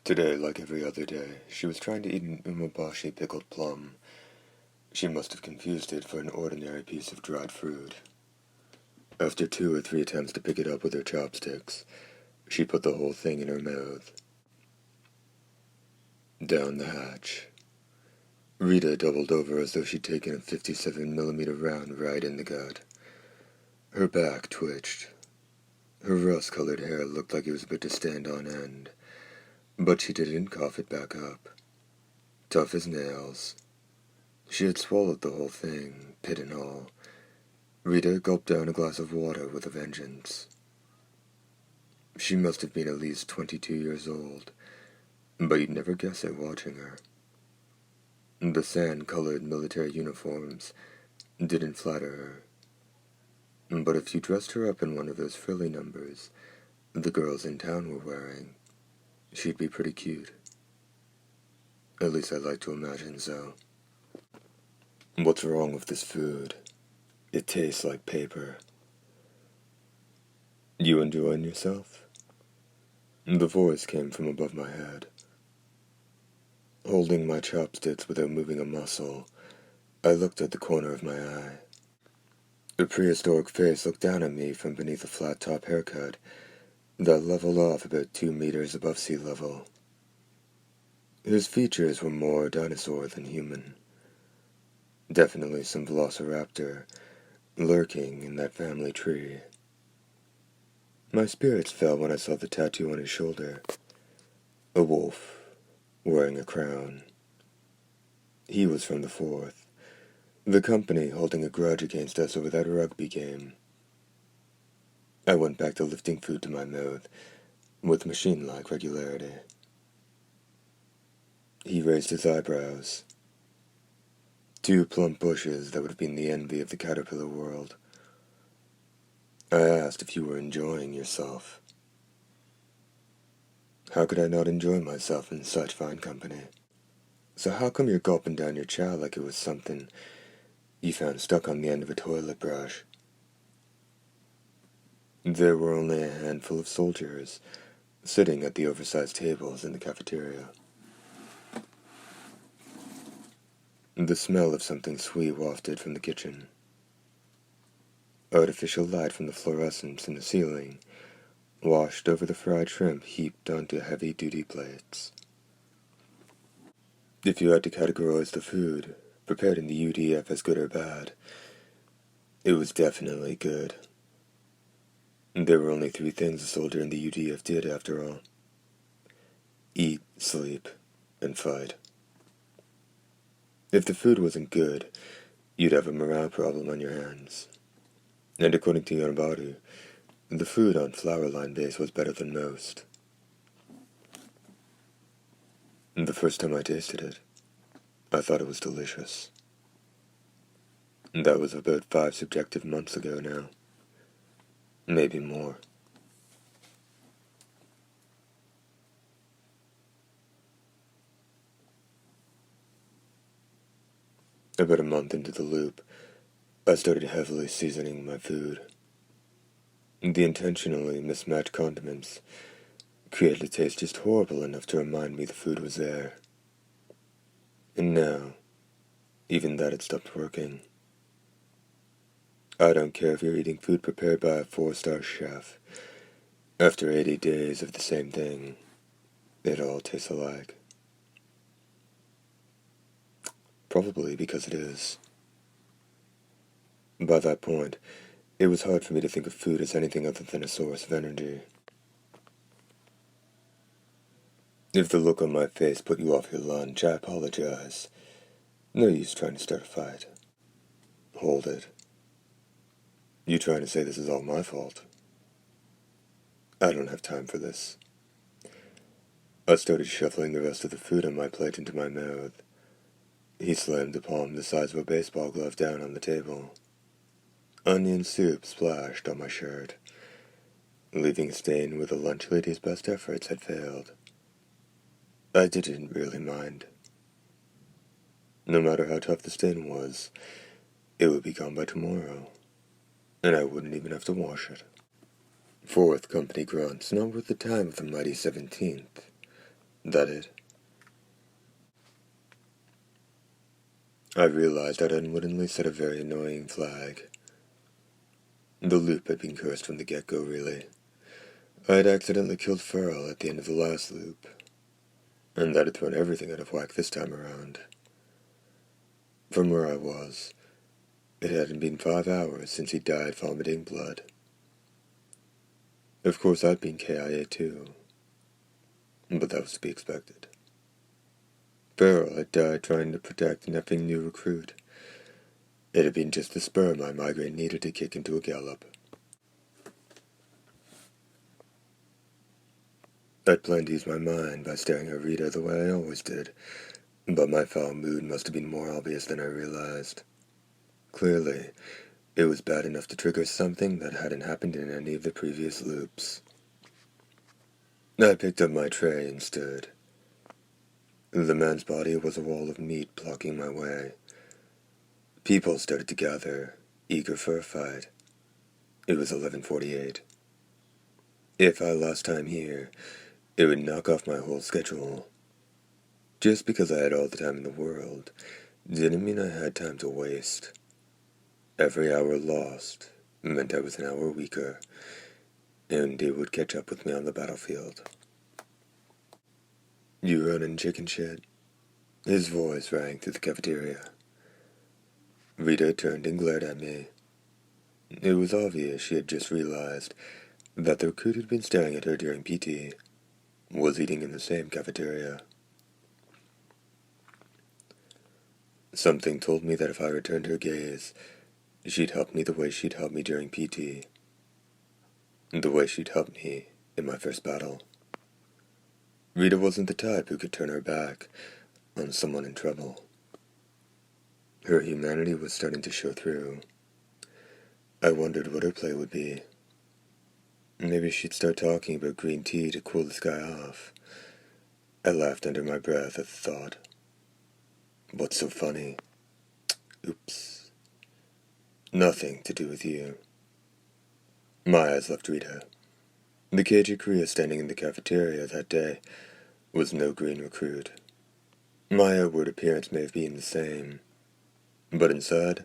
Today, like every other day, she was trying to eat an umabashi pickled plum. She must have confused it for an ordinary piece of dried fruit. After 2 or 3 attempts to pick it up with her chopsticks, she put the whole thing in her mouth. Down the hatch. Rita doubled over as though she'd taken a 57mm round right in the gut. Her back twitched. Her rust-colored hair looked like it was about to stand on end, but she didn't cough it back up. Tough as nails. She had swallowed the whole thing, pit and all. Rita gulped down a glass of water with a vengeance. She must have been at least 22 years old, but you'd never guess it watching her. The sand-colored military uniforms didn't flatter her, but if you dressed her up in one of those frilly numbers the girls in town were wearing, she'd be pretty cute. At least I like to imagine so. What's wrong with this food? It tastes like paper. You enjoying yourself? The voice came from above my head. Holding my chopsticks without moving a muscle, I looked at the corner of my eye. The prehistoric face looked down at me from beneath a flat-top haircut that leveled off about 2 meters above sea level. His features were more dinosaur than human. Definitely some velociraptor lurking in that family tree. My spirits fell when I saw the tattoo on his shoulder. A wolf, wearing a crown. He was from the 4th, the company holding a grudge against us over that rugby game. I went back to lifting food to my mouth with machine-like regularity. He raised his eyebrows. 2 plump bushes that would have been the envy of the caterpillar world. I asked if you were enjoying yourself. How could I not enjoy myself in such fine company? So how come you're gulping down your chow like it was something you found stuck on the end of a toilet brush? There were only a handful of soldiers sitting at the oversized tables in the cafeteria. The smell of something sweet wafted from the kitchen. Artificial light from the fluorescents in the ceiling washed over the fried shrimp heaped onto heavy-duty plates. If you had to categorize the food prepared in the UDF as good or bad, it was definitely good. There were only 3 things a soldier in the UDF did, after all. Eat, sleep, and fight. If the food wasn't good, you'd have a morale problem on your hands. And according to Yonabaru, the food on flour line base was better than most. The first time I tasted it, I thought it was delicious. That was about 5 subjective months ago now. Maybe more. About a month into the loop, I started heavily seasoning my food. The intentionally mismatched condiments created a taste just horrible enough to remind me the food was there. And now, even that had stopped working. I don't care if you're eating food prepared by a 4-star chef. After 80 days of the same thing, it all tastes alike. Probably because it is. By that point, it was hard for me to think of food as anything other than a source of energy. If the look on my face put you off your lunch, I apologize. No use trying to start a fight. Hold it. You trying to say this is all my fault? I don't have time for this. I started shuffling the rest of the food on my plate into my mouth. He slammed the palm the size of a baseball glove down on the table. Onion soup splashed on my shirt, leaving a stain where the lunch lady's best efforts had failed. I didn't really mind. No matter how tough the stain was, it would be gone by tomorrow, and I wouldn't even have to wash it. 4th Company grunts, not worth the time of the mighty 17th. That it? I realized I'd unwittingly set a very annoying flag. The loop had been cursed from the get-go, really. I had accidentally killed Farrell at the end of the last loop, and that had thrown everything out of whack this time around. From where I was, it hadn't been 5 hours since he died vomiting blood. Of course, I'd been KIA too, but that was to be expected. Farrell had died trying to protect an effing new recruit. It had been just the spur my migraine needed to kick into a gallop. I'd planned to use my mind by staring at Rita the way I always did, but my foul mood must have been more obvious than I realized. Clearly, it was bad enough to trigger something that hadn't happened in any of the previous loops. I picked up my tray and stood. The man's body was a wall of meat blocking my way. People started to gather, eager for a fight. It was 11:48. If I lost time here, it would knock off my whole schedule. Just because I had all the time in the world didn't mean I had time to waste. Every hour lost meant I was an hour weaker, and it would catch up with me on the battlefield. You running chicken shit? His voice rang through the cafeteria. Rita turned and glared at me. It was obvious she had just realized that the recruit who'd been staring at her during PT was eating in the same cafeteria. Something told me that if I returned her gaze, she'd help me the way she'd helped me during PT. The way she'd helped me in my first battle. Rita wasn't the type who could turn her back on someone in trouble. Her humanity was starting to show through. I wondered what her play would be. Maybe she'd start talking about green tea to cool this guy off. I laughed under my breath at the thought. What's so funny? Oops. Nothing to do with you. My eyes left Rita. The KG Korea standing in the cafeteria that day was no green recruit. My outward appearance may have been the same, but inside,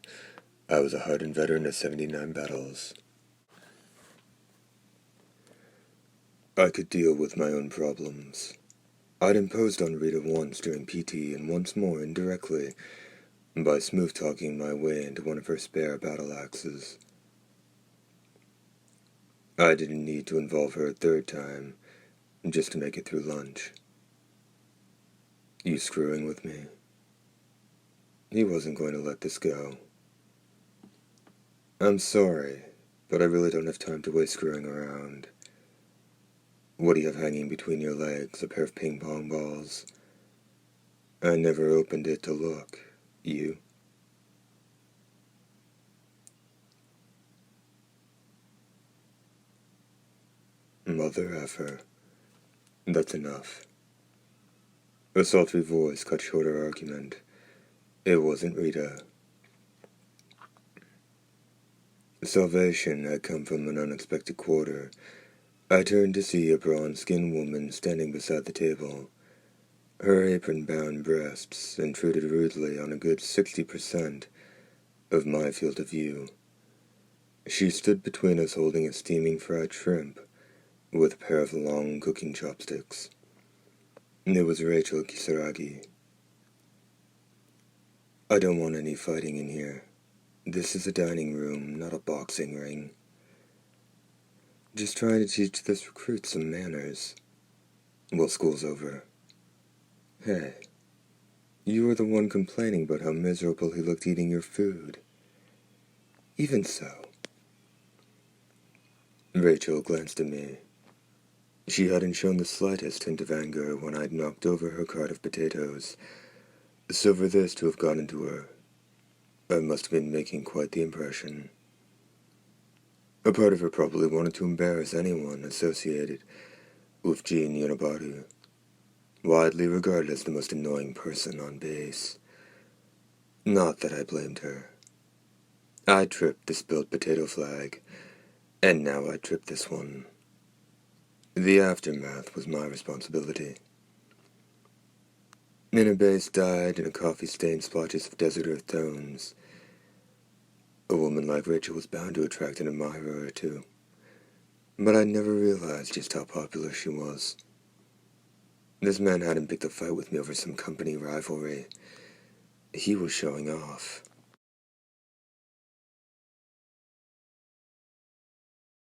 I was a hardened veteran of 79 battles. I could deal with my own problems. I'd imposed on Rita once during PT and once more indirectly by smooth-talking my way into one of her spare battle axes. I didn't need to involve her a third time just to make it through lunch. You screwing with me? He wasn't going to let this go. I'm sorry, but I really don't have time to waste screwing around. What do you have hanging between your legs? A pair of ping-pong balls? I never opened it to look. You? Mother effer. That's enough. A sultry voice cut short her argument. It wasn't Rita. Salvation had come from an unexpected quarter. I turned to see a bronze-skinned woman standing beside the table. Her apron-bound breasts intruded rudely on a good 60% of my field of view. She stood between us holding a steaming fried shrimp with a pair of long cooking chopsticks. It was Rachel Kisaragi. I don't want any fighting in here. This is a dining room, not a boxing ring. Just trying to teach this recruit some manners. Well, school's over. Hey, you were the one complaining about how miserable he looked eating your food. Even so. Rachel glanced at me. She hadn't shown the slightest hint of anger when I'd knocked over her cart of potatoes, so for this to have gotten to her, I must have been making quite the impression. A part of her probably wanted to embarrass anyone associated with Jean Yonabaru, widely regarded as the most annoying person on base. Not that I blamed her. I tripped the spilled potato flag, and now I tripped this one. The aftermath was my responsibility. And her base dyed in a coffee-stained splotches of desert earth tones. A woman like Rachel was bound to attract an admirer or two. But I never realized just how popular she was. This man hadn't picked a fight with me over some company rivalry. He was showing off.